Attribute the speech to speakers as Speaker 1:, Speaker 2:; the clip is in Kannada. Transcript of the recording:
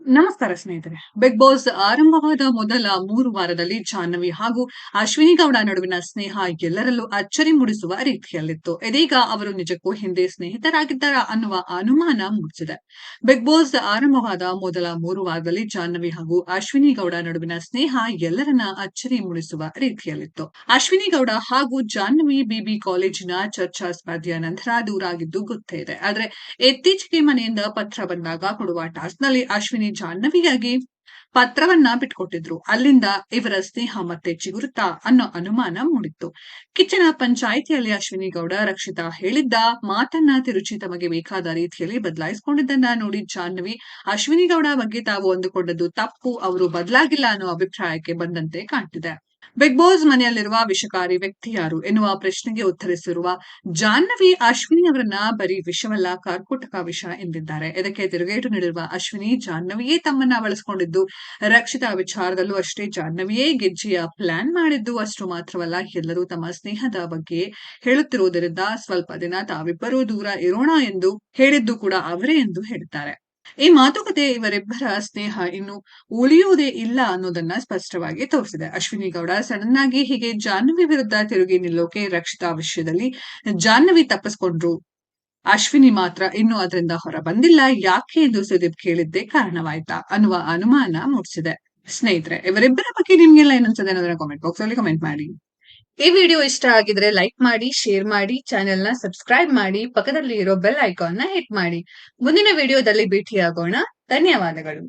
Speaker 1: ನಮಸ್ಕಾರ ಸ್ನೇಹಿತರೆ. ಬಿಗ್ ಬಾಸ್ ಆರಂಭವಾದ ಮೊದಲ 3 ವಾರದಲ್ಲಿ ಜಾಹ್ನವಿ ಹಾಗೂ ಅಶ್ವಿನಿ ಗೌಡ ನಡುವಿನ ಸ್ನೇಹ ಎಲ್ಲರಲ್ಲೂ ಅಚ್ಚರಿ ಮೂಡಿಸುವ ರೀತಿಯಲ್ಲಿತ್ತು. ಇದೀಗ ಅವರು ನಿಜಕ್ಕೂ ಹಿಂದೆ ಸ್ನೇಹಿತರಾಗಿದ್ದಾರಾ ಅನ್ನುವ ಅನುಮಾನ ಮೂಡಿಸಿದೆ. ಬಿಗ್ ಬಾಸ್ ಆರಂಭವಾದ ಮೊದಲ 3 ವಾರದಲ್ಲಿ ಜಾಹ್ನವಿ ಹಾಗೂ ಅಶ್ವಿನಿ ಗೌಡ ನಡುವಿನ ಸ್ನೇಹ ಎಲ್ಲರನ್ನ ಅಚ್ಚರಿ ಮೂಡಿಸುವ ರೀತಿಯಲ್ಲಿತ್ತು. ಅಶ್ವಿನಿ ಗೌಡ ಹಾಗೂ ಜಾಹ್ನವಿ ಬಿಬಿ ಕಾಲೇಜಿನ ಚರ್ಚಾ ಸ್ಪರ್ಧೆಯ ನಂತರ ದೂರಾಗಿದ್ದು ಗೊತ್ತೇ ಇದೆ. ಆದ್ರೆ ಇತ್ತೀಚೆಗೆ ಮನೆಯಿಂದ ಪತ್ರ ಬಂದಾಗ ಕೊಡುವ ಟಾಸ್ಕ್ನಲ್ಲಿ ಅಶ್ವಿನಿ ಜಾಹ್ನವಿಗಾಗಿ ಪತ್ರವನ್ನ ಬಿಟ್ಕೊಟ್ಟಿದ್ರು. ಅಲ್ಲಿಂದ ಇವರ ಸ್ನೇಹ ಮತ್ತೆ ಚಿಗುರುತ್ತಾ ಅನ್ನೋ ಅನುಮಾನ ಮೂಡಿತ್ತು. ಕಿಚ್ಚನ ಪಂಚಾಯಿತಿಯಲ್ಲಿ ಅಶ್ವಿನಿ ಗೌಡ ರಕ್ಷಿತಾ ಹೇಳಿದ್ದ ಮಾತನ್ನ ತಿರುಚಿ ತಮಗೆ ಬೇಕಾದ ರೀತಿಯಲ್ಲಿ ಬದಲಾಯಿಸಿಕೊಂಡಿದ್ದನ್ನ ನೋಡಿ ಜಾಹ್ನವಿ ಅಶ್ವಿನಿ ಗೌಡ ಬಗ್ಗೆ ತಾವು ಅಂದುಕೊಂಡದ್ದು ತಪ್ಪು, ಅವರು ಬದಲಾಗಿಲ್ಲ ಅನ್ನೋ ಅಭಿಪ್ರಾಯಕ್ಕೆ ಬಂದಂತೆ ಕಾಣ್ತಿದೆ. ಬಿಗ್ ಬಾಸ್ ಮನೆಯಲ್ಲಿರುವ ವಿಷಕಾರಿ ವ್ಯಕ್ತಿ ಯಾರು ಎನ್ನುವ ಪ್ರಶ್ನೆಗೆ ಉತ್ತರಿಸಿರುವ ಜಾಹ್ನವಿ ಅಶ್ವಿನಿ ಅವರನ್ನ ಬರೀ ವಿಷವಲ್ಲ ಕರ್ಕೋಟಕ ವಿಷ ಎಂದಿದ್ದಾರೆ. ಇದಕ್ಕೆ ತಿರುಗೇಟು ನೀಡಿರುವ ಅಶ್ವಿನಿ ಜಾಹ್ನವಿಯೇ ತಮ್ಮನ್ನ ಬಳಸಿಕೊಂಡಿದ್ದು, ರಕ್ಷಿತಾ ವಿಚಾರದಲ್ಲೂ ಅಷ್ಟೇ ಜಾಹ್ನವಿಯೇ ಗೆಜ್ಜೆಯ ಪ್ಲಾನ್ ಮಾಡಿದ್ದು. ಅಷ್ಟು ಮಾತ್ರವಲ್ಲ, ಎಲ್ಲರೂ ತಮ್ಮ ಸ್ನೇಹದ ಬಗ್ಗೆ ಹೇಳುತ್ತಿರುವುದರಿಂದ ಸ್ವಲ್ಪ ದಿನ ತಾವಿಬ್ಬರೂ ದೂರ ಇರೋಣ ಎಂದು ಹೇಳಿದ್ದು ಕೂಡ ಅವರೇ ಎಂದು ಹೇಳಿದ್ದಾರೆ. ಈ ಮಾತುಕತೆ ಇವರಿಬ್ಬರ ಸ್ನೇಹ ಇನ್ನು ಉಳಿಯುವುದೇ ಇಲ್ಲ ಅನ್ನೋದನ್ನ ಸ್ಪಷ್ಟವಾಗಿ ತೋರಿಸಿದೆ. ಅಶ್ವಿನಿ ಗೌಡ ಸಡನ್ ಆಗಿ ಹೀಗೆ ಜಾಹ್ನವಿ ವಿರುದ್ಧ ತಿರುಗಿ ನಿಲ್ಲೋಕೆ ರಕ್ಷಿತಾ ವಿಷಯದಲ್ಲಿ ಜಾಹ್ನವಿ ತಪ್ಪಿಸ್ಕೊಂಡ್ರು, ಅಶ್ವಿನಿ ಮಾತ್ರ ಇನ್ನೂ ಅದರಿಂದ ಹೊರ ಬಂದಿಲ್ಲ, ಯಾಕೆ ಎಂದು ಸುದೀಪ್ ಕೇಳಿದ್ದೇ ಕಾರಣವಾಯ್ತಾ ಅನ್ನುವ ಅನುಮಾನ ಮೂಡಿಸಿದೆ. ಸ್ನೇಹಿತರೆ, ಇವರಿಬ್ಬರ ಬಗ್ಗೆ ನಿಮ್ಗೆಲ್ಲ ಏನನ್ಸುತ್ತೆ ಅನ್ನೋದನ್ನ ಕಾಮೆಂಟ್ ಬಾಕ್ಸ್ ಅಲ್ಲಿ ಕಮೆಂಟ್ ಮಾಡಿ. ಈ ವಿಡಿಯೋ ಇಷ್ಟ ಆಗಿದ್ರೆ ಲೈಕ್ ಮಾಡಿ, ಶೇರ್ ಮಾಡಿ, ಚಾನೆಲ್ ನ ಸಬ್ಸ್ಕ್ರೈಬ್ ಮಾಡಿ, ಪಕ್ಕದಲ್ಲಿ ಇರೋ ಬೆಲ್ ಐಕಾನ್ ನ ಹಿಟ್ ಮಾಡಿ. ಮುಂದಿನ ವಿಡಿಯೋದಲ್ಲಿ ಭೇಟಿಯಾಗೋಣ. ಧನ್ಯವಾದಗಳು.